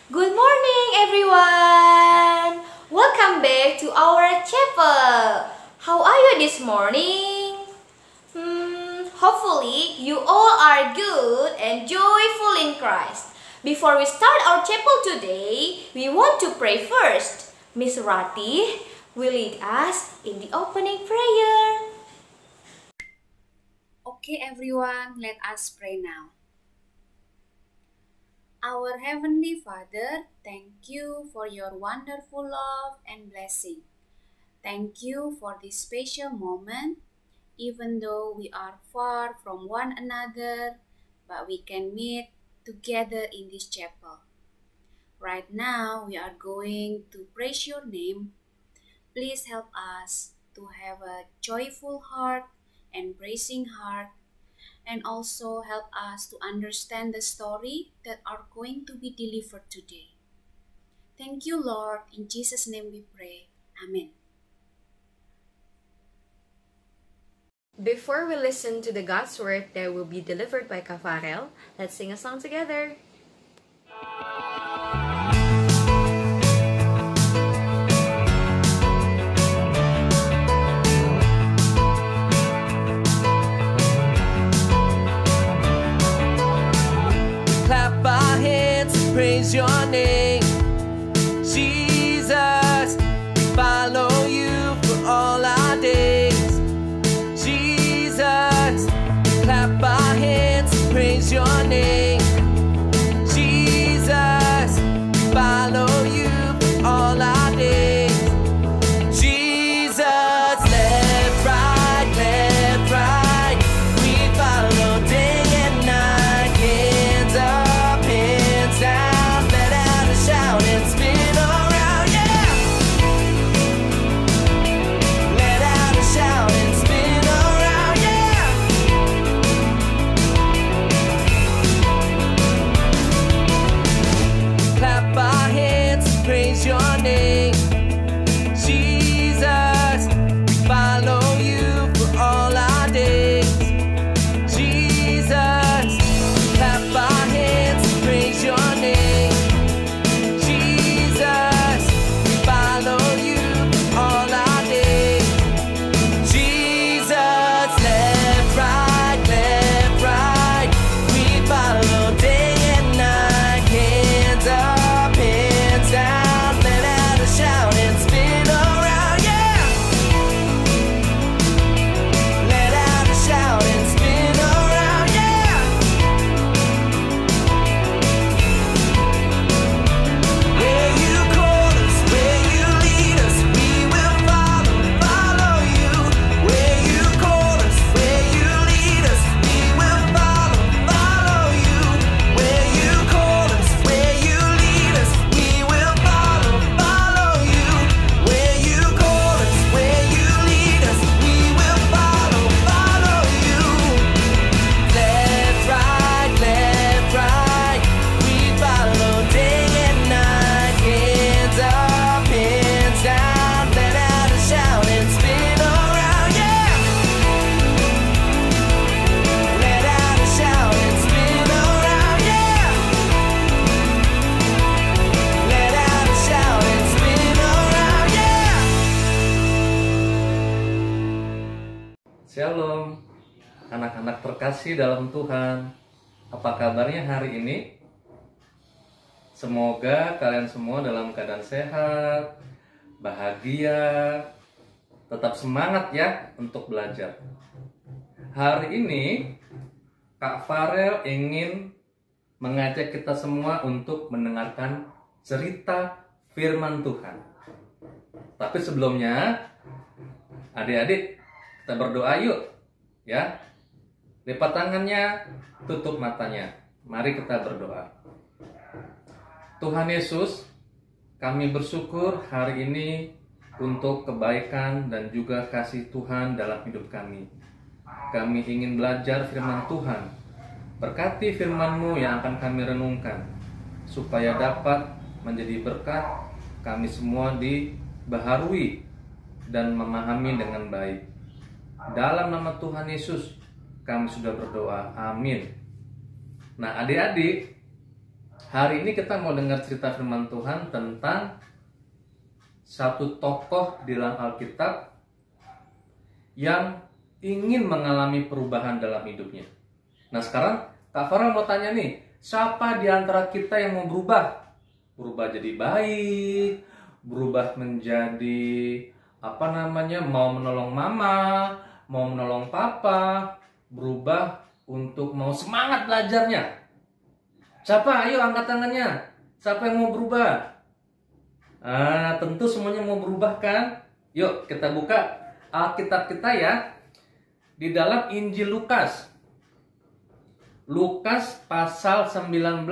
Good morning, everyone! Welcome back to our chapel. How are you this morning? Hopefully, you all are good and joyful in Christ. Before we start our chapel today, we want to pray first. Miss Rati will lead us in the opening prayer. Okay, everyone, let us pray now. Our Heavenly Father, thank you for your wonderful love and blessing. Thank you for this special moment, even though we are far from one another, but we can meet together in this chapel. Right now, we are going to praise your name. Please help us to have a joyful heart and praising heart, and also help us to understand the story that are going to be delivered today. Thank you, Lord. In Jesus' name we pray. Amen. Before we listen to the God's word that will be delivered by Kafarel, let's sing a song together. Clap our hands and praise your name, Jesus. We follow you for all our days, Jesus. Clap our hands and praise your name, Jesus. We follow you for all our days, Jesus. Left, right, we follow day and night. Hands up, hands down, let out a shout and spin around, yeah. Let out a shout and spin around, yeah. Clap our hands and praise your name, Jesus. We follow you for all our days, Jesus. Clap our hands and praise your name, Jesus. We follow you for all our days, Jesus. Left, right, we follow day and night. Hands up, hands down, let out a shout and spin around, yeah. Let out a shout and spin around, yeah. Where you call us, where you lead us, we will follow you. Where you call us, where you lead us, we will follow you. Where you call us, where you lead us, we will follow you. Where you call us, where you lead us, we will follow you. Left, right, we follow day and night. Hands up, hands down, let out a shout and spin around, yeah. Let out a shout and spin around, yeah. Let out a shout and spin around, yeah. Shalom, anak-anak terkasih dalam Tuhan. Apa kabarnya hari ini? Semoga kalian semua dalam keadaan sehat, bahagia, tetap semangat ya untuk belajar. Hari ini Kak Farel ingin mengajak kita semua untuk mendengarkan cerita firman Tuhan. Tapi sebelumnya, adik-adik, kita berdoa yuk, ya. Lipat tangannya, tutup matanya. Mari kita berdoa. Tuhan Yesus, kami bersyukur hari ini untuk kebaikan dan juga kasih Tuhan dalam hidup kami. Kami ingin belajar firman Tuhan. Berkati firman-Mu yang akan kami renungkan, supaya dapat menjadi berkat kami semua dibaharui dan memahami dengan baik. Dalam nama Tuhan Yesus, kami sudah berdoa. Amin. Nah, adik-adik, Hari ini kita mau dengar cerita firman Tuhan tentang satu tokoh di dalam Alkitab yang ingin mengalami perubahan dalam hidupnya. Nah sekarang Kak Farah mau tanya nih, siapa di antara kita yang mau berubah? Berubah jadi baik, berubah menjadi mau menolong mama, mau menolong papa, berubah untuk mau semangat belajarnya. Siapa? Ayo angkat tangannya. Siapa yang mau berubah? Tentu semuanya mau berubah kan? Yuk kita buka Alkitab kita ya. Di dalam Injil Lukas. Lukas pasal 19.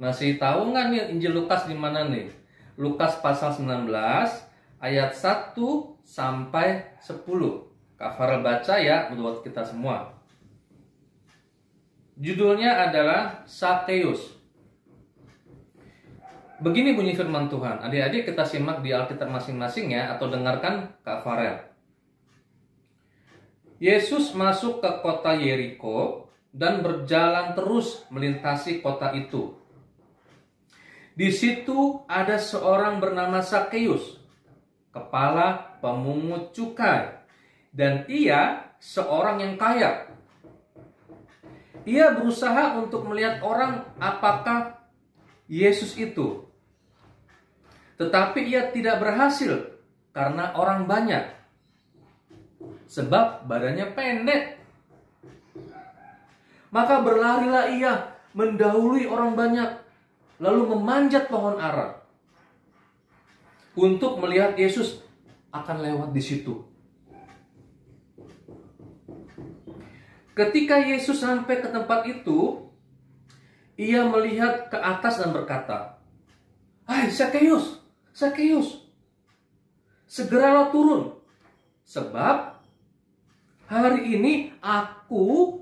Masih tahu nggak nih Injil Lukas di mana nih? Lukas pasal 19 ayat 1 sampai 10. Kak Farah baca ya buat kita semua. Judulnya adalah Sakeus. Begini bunyi firman Tuhan. Adik-adik kita simak di Alkitab masing-masing ya, atau dengarkan Kak Farel. Yesus masuk ke kota Yeriko dan berjalan terus melintasi kota itu. Di situ ada seorang bernama Sakeus, kepala pemungut cukai, dan ia seorang yang kaya. Ia berusaha untuk melihat orang apakah Yesus itu. Tetapi ia tidak berhasil karena orang banyak. Sebab badannya pendek. Maka berlarilah ia mendahului orang banyak, lalu memanjat pohon ara untuk melihat Yesus akan lewat di situ. Ketika Yesus sampai ke tempat itu, ia melihat ke atas dan berkata, "Hai Sakeus, Sakeus, segeralah turun, sebab hari ini aku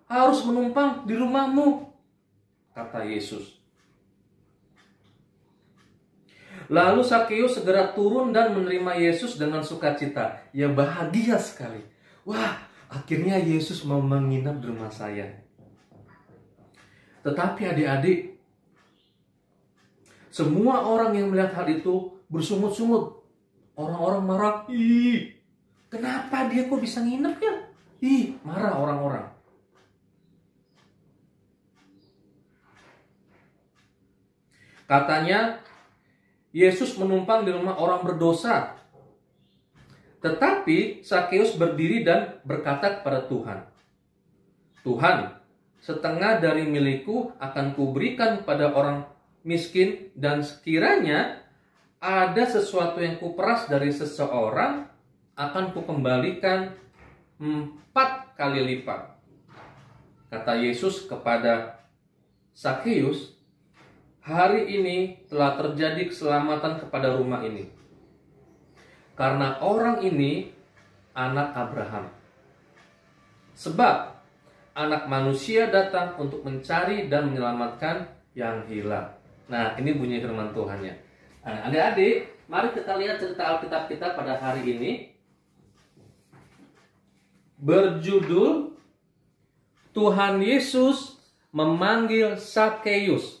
harus menumpang di rumahmu," kata Yesus. Lalu Sakeus segera turun dan menerima Yesus dengan sukacita. Ia bahagia sekali. Wah, akhirnya Yesus mau menginap di rumah saya. Tetapi adik-adik, semua orang yang melihat hal itu bersungut-sungut. Orang-orang marah. Ih, kenapa dia kok bisa nginep ya? Ih, marah orang-orang. Katanya, Yesus menumpang di rumah orang berdosa. Tetapi Sakeus berdiri dan berkata kepada Tuhan, "Tuhan, setengah dari milikku akan kuberikan kepada orang miskin, dan sekiranya ada sesuatu yang kuperas dari seseorang, akan kukembalikan 4 kali lipat." Kata Yesus kepada Sakeus, "Hari ini telah terjadi keselamatan kepada rumah ini. Karena orang ini anak Abraham. Sebab anak manusia datang untuk mencari dan menyelamatkan yang hilang." Nah, ini bunyi firman Tuhannya. Nah, adik-adik, mari kita lihat cerita Alkitab kita pada hari ini. Berjudul Tuhan Yesus memanggil Sakeus.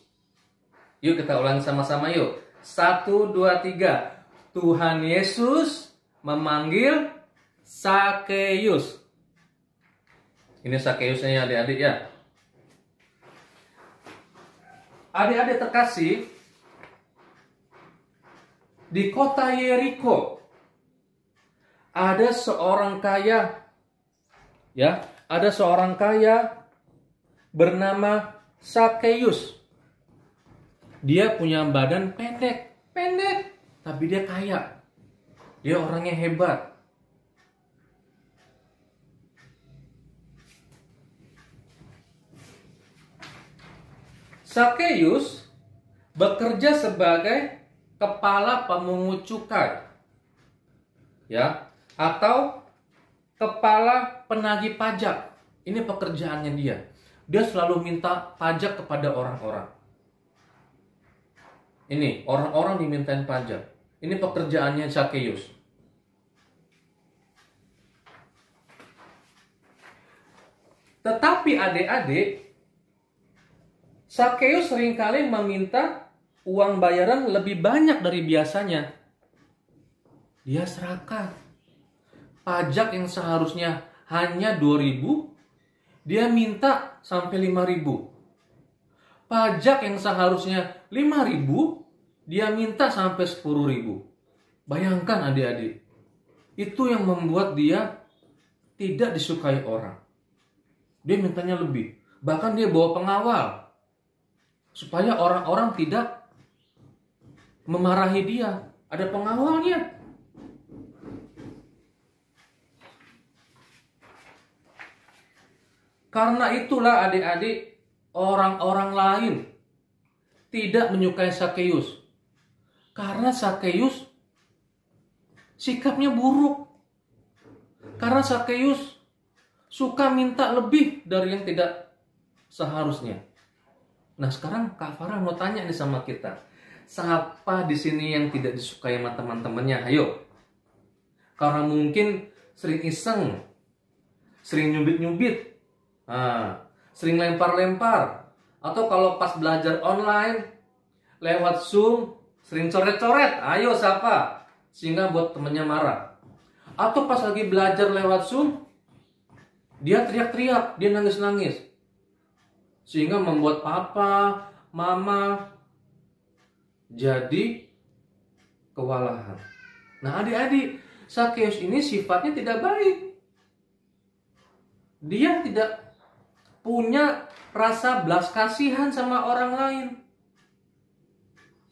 Yuk kita ulangi sama-sama yuk. 1, 2, 3. Tuhan Yesus memanggil Sakeus. Ini Sakeusnya ya adik-adik ya. Adik-adik terkasih, di kota Yeriko ada seorang kaya. Ya, ada seorang kaya bernama Sakeus. Dia punya badan pendek, tapi dia kaya. Dia orangnya hebat. Sakeus bekerja sebagai kepala pemungut cukai, ya, atau kepala penagih pajak. Ini pekerjaannya dia. Dia selalu minta pajak kepada orang-orang. Ini orang-orang dimintain pajak. Ini pekerjaannya Sakeus. Tetapi adik-adik, Sakeus seringkali meminta uang bayaran lebih banyak dari biasanya. Dia serakah. Pajak yang seharusnya hanya 2.000, dia minta sampai 5.000. Pajak yang seharusnya 5.000, dia minta sampai 10.000. Bayangkan adik-adik, itu yang membuat dia tidak disukai orang. Dia mintanya lebih. Bahkan dia bawa pengawal supaya orang-orang tidak memarahi dia. Ada pengawalnya. Karena itulah adik-adik, orang-orang lain tidak menyukai Sakeus. Karena Sakeus sikapnya buruk. Karena Sakeus suka minta lebih dari yang tidak seharusnya. Nah, sekarang Kak Farah mau tanya nih sama kita. Siapa di sini yang tidak disukai sama teman-temannya? Ayo. Karena mungkin sering iseng, sering nyubit-nyubit, sering lempar-lempar, atau kalau pas belajar online lewat Zoom sering coret-coret. Ayo siapa? Sehingga buat temennya marah. Atau pas lagi belajar lewat Zoom dia teriak-teriak, dia nangis-nangis, sehingga membuat papa, mama jadi kewalahan. Nah adik-adik, Sakeus ini sifatnya tidak baik. Dia tidak punya rasa belas kasihan sama orang lain.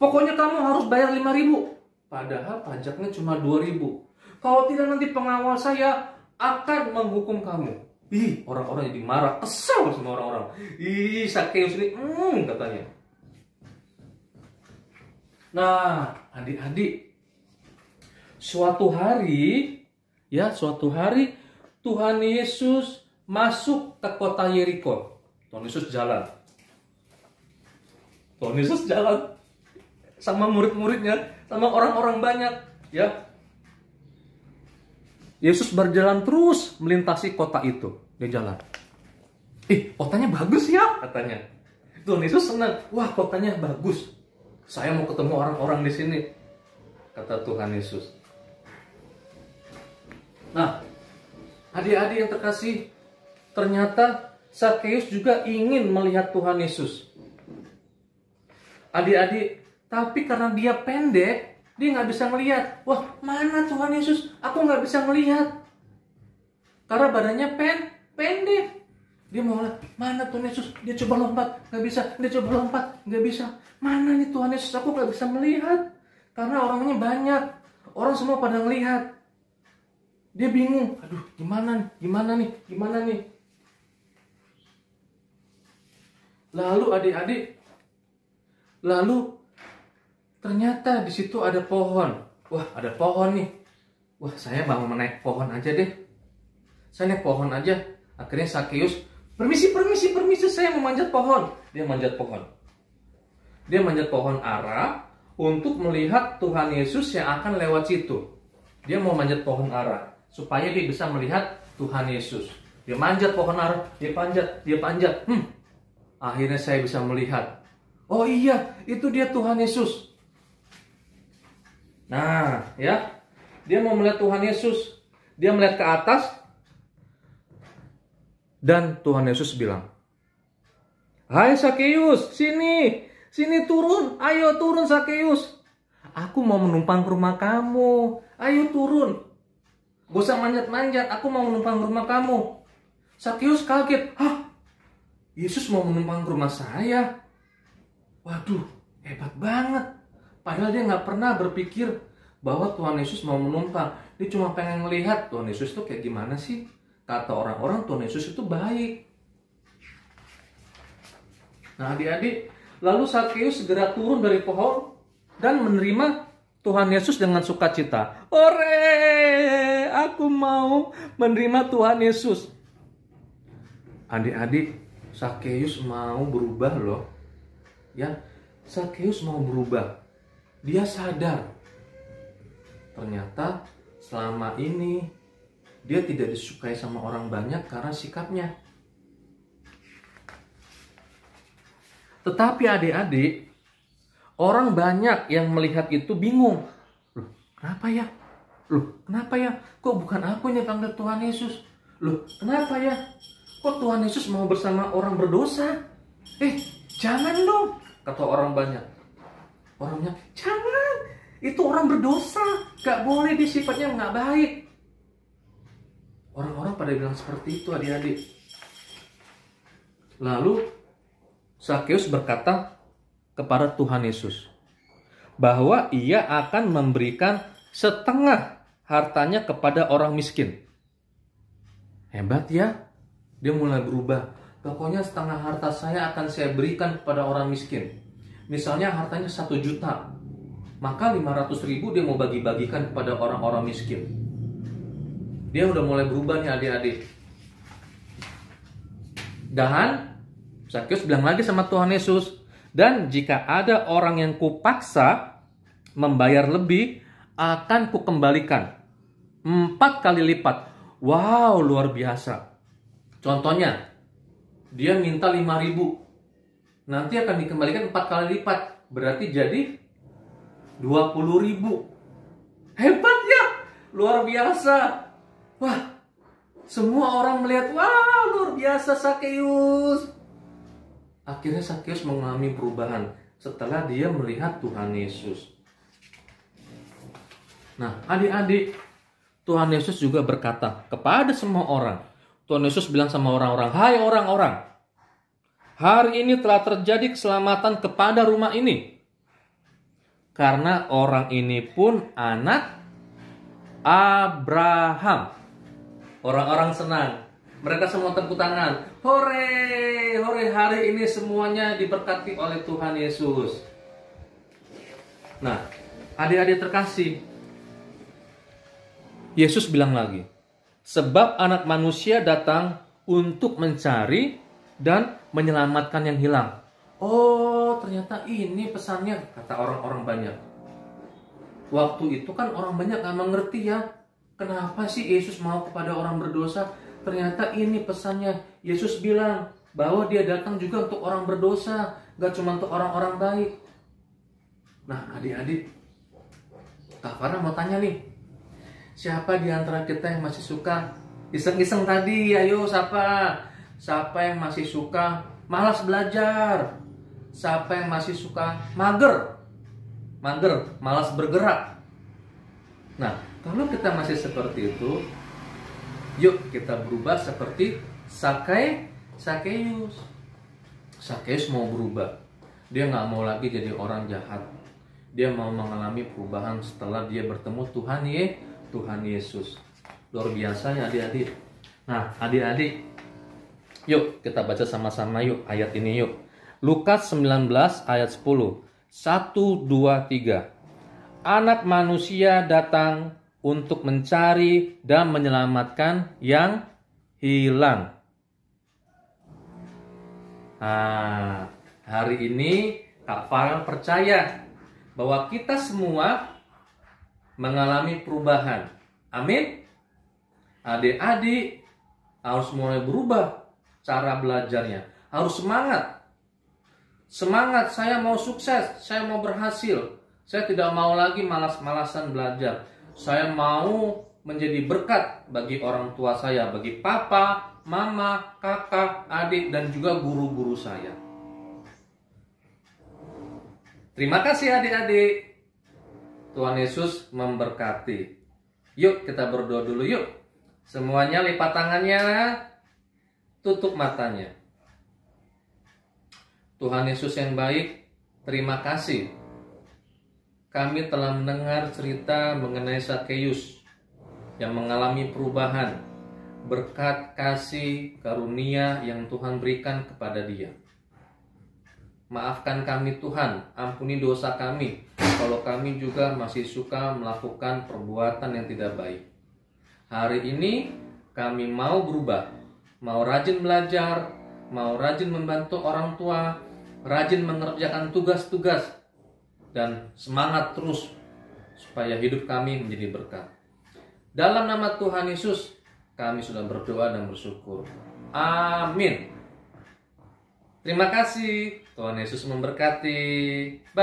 Pokoknya kamu harus bayar 5.000. Padahal pajaknya cuma 2.000. Kalau tidak nanti pengawal saya akan menghukum kamu. Ih, orang-orang jadi marah, kesel sama orang-orang. Ih, Sakeus ini, katanya. Nah, adik-adik, suatu hari Tuhan Yesus masuk ke kota Yeriko. Tuhan Yesus jalan sama murid-muridnya, sama orang-orang banyak, ya. Yesus berjalan terus melintasi kota itu. Dia jalan. Kotanya bagus ya, katanya. Tuhan Yesus senang. Wah, kotanya bagus. Saya mau ketemu orang-orang di sini, kata Tuhan Yesus. Nah, adik-adik yang terkasih, ternyata Sakeus juga ingin melihat Tuhan Yesus. Adik-adik, tapi karena dia pendek, dia nggak bisa melihat. Wah, mana Tuhan Yesus? Aku nggak bisa melihat. Karena badannya pendek. Dia mau lihat, mana Tuhan Yesus? Dia coba lompat, nggak bisa. Dia coba lompat, nggak bisa. Mana nih Tuhan Yesus? Aku nggak bisa melihat. Karena orangnya banyak. Orang semua pada ngelihat. Dia bingung. Aduh, gimana nih? Lalu adik-adik, ternyata di situ ada pohon. Wah, ada pohon nih. Wah, saya mau naik pohon aja deh. Saya naik pohon aja. Akhirnya Sakeus, permisi, saya mau manjat pohon. Dia manjat pohon ara untuk melihat Tuhan Yesus yang akan lewat situ. Dia mau manjat pohon ara supaya dia bisa melihat Tuhan Yesus. Dia manjat pohon ara, dia panjat. Akhirnya saya bisa melihat. Oh iya, itu dia Tuhan Yesus. Nah, ya. Dia mau melihat Tuhan Yesus. Dia melihat ke atas. Dan Tuhan Yesus bilang, "Hai Sakeus, sini turun. Ayo turun Sakeus. Aku mau menumpang ke rumah kamu. Ayo turun. Gak usah manjat-manjat, aku mau menumpang ke rumah kamu." Sakeus kaget. Hah? Yesus mau menumpang ke rumah saya? Waduh, hebat banget. Padahal dia gak pernah berpikir bahwa Tuhan Yesus mau menumpang. Dia cuma pengen melihat Tuhan Yesus itu kayak gimana sih. Kata orang-orang Tuhan Yesus itu baik. Nah adik-adik, lalu Sakeus segera turun dari pohon dan menerima Tuhan Yesus dengan sukacita. Ore, aku mau menerima Tuhan Yesus. Adik-adik, Sakeus mau berubah loh. Ya, Sakeus mau berubah. Dia sadar. Ternyata selama ini dia tidak disukai sama orang banyak karena sikapnya. Tetapi adik-adik, orang banyak yang melihat itu bingung. Loh, kenapa ya? Loh, kenapa ya? Kok bukan aku yang panggil Tuhan Yesus? Loh, kenapa ya? Kok Tuhan Yesus mau bersama orang berdosa? Jangan dong, kata orang banyak. Orangnya, jangan. Itu orang berdosa. Gak boleh, dia sifatnya gak baik. Orang-orang pada bilang seperti itu, adik-adik. Lalu Sakeus berkata kepada Tuhan Yesus bahwa ia akan memberikan setengah hartanya kepada orang miskin. Hebat ya, dia mulai berubah. Pokoknya setengah harta saya akan saya berikan kepada orang miskin. Misalnya hartanya 1 juta, maka 500.000 dia mau bagi-bagikan kepada orang-orang miskin. Dia udah mulai berubah nih adik-adik. Dan Sakeus bilang lagi sama Tuhan Yesus, dan jika ada orang yang kupaksa membayar lebih, akan kukembalikan 4 kali lipat. Wow, luar biasa. Contohnya, dia minta 5.000, nanti akan dikembalikan 4 kali lipat, berarti jadi 20.000. Hebat ya, luar biasa. Wah, semua orang melihat, wah luar biasa Sakeus. Akhirnya Sakeus mengalami perubahan setelah dia melihat Tuhan Yesus. Nah, adik-adik, Tuhan Yesus juga berkata kepada semua orang. Tuhan Yesus bilang sama orang-orang, hai orang-orang, hari ini telah terjadi keselamatan kepada rumah ini. Karena orang ini pun anak Abraham. Orang-orang senang. Mereka semua tepuk tangan. Hore, hore, hari ini semuanya diberkati oleh Tuhan Yesus. Nah, adik-adik terkasih, Yesus bilang lagi, sebab anak manusia datang untuk mencari dan menyelamatkan yang hilang. Oh, ternyata ini pesannya, kata orang-orang banyak. Waktu itu kan orang banyak gak mengerti ya, kenapa sih Yesus mau kepada orang berdosa. Ternyata ini pesannya. Yesus bilang bahwa dia datang juga untuk orang berdosa, gak cuma untuk orang-orang baik. Nah adik-adik, Kak Farah mau tanya nih, siapa di antara kita yang masih suka iseng-iseng tadi? Ayo, siapa? Siapa yang masih suka malas belajar? Siapa yang masih suka mager, malas bergerak? Nah, kalau kita masih seperti itu, yuk kita berubah seperti Sakeus. Sakeus mau berubah. Dia nggak mau lagi jadi orang jahat. Dia mau mengalami perubahan setelah dia bertemu Tuhan Yesus. Luar biasa ya adik-adik. Nah adik-adik, yuk kita baca sama-sama yuk ayat ini yuk. Lukas 19 ayat 10. 1, 2, 3. Anak manusia datang untuk mencari dan menyelamatkan yang hilang. Nah, hari ini Kak Farah percaya bahwa kita semua mengalami perubahan. Amin. Adik-adik harus mulai berubah cara belajarnya. Harus semangat. Semangat, saya mau sukses, saya mau berhasil. Saya tidak mau lagi malas-malasan belajar. Saya mau menjadi berkat bagi orang tua saya, bagi papa, mama, kakak, adik, dan juga guru-guru saya. Terima kasih adik-adik. Tuhan Yesus memberkati. Yuk kita berdoa dulu yuk. Semuanya lipat tangannya, tutup matanya. Tuhan Yesus yang baik, terima kasih. Kami telah mendengar cerita mengenai Sakeus yang mengalami perubahan berkat kasih karunia yang Tuhan berikan kepada dia. Maafkan kami Tuhan, ampuni dosa kami kalau kami juga masih suka melakukan perbuatan yang tidak baik. Hari ini kami mau berubah, mau rajin belajar, mau rajin membantu orang tua, rajin mengerjakan tugas-tugas, dan semangat terus supaya hidup kami menjadi berkat. Dalam nama Tuhan Yesus, kami sudah berdoa dan bersyukur. Amin. Terima kasih. Tuhan Yesus memberkati. Bye.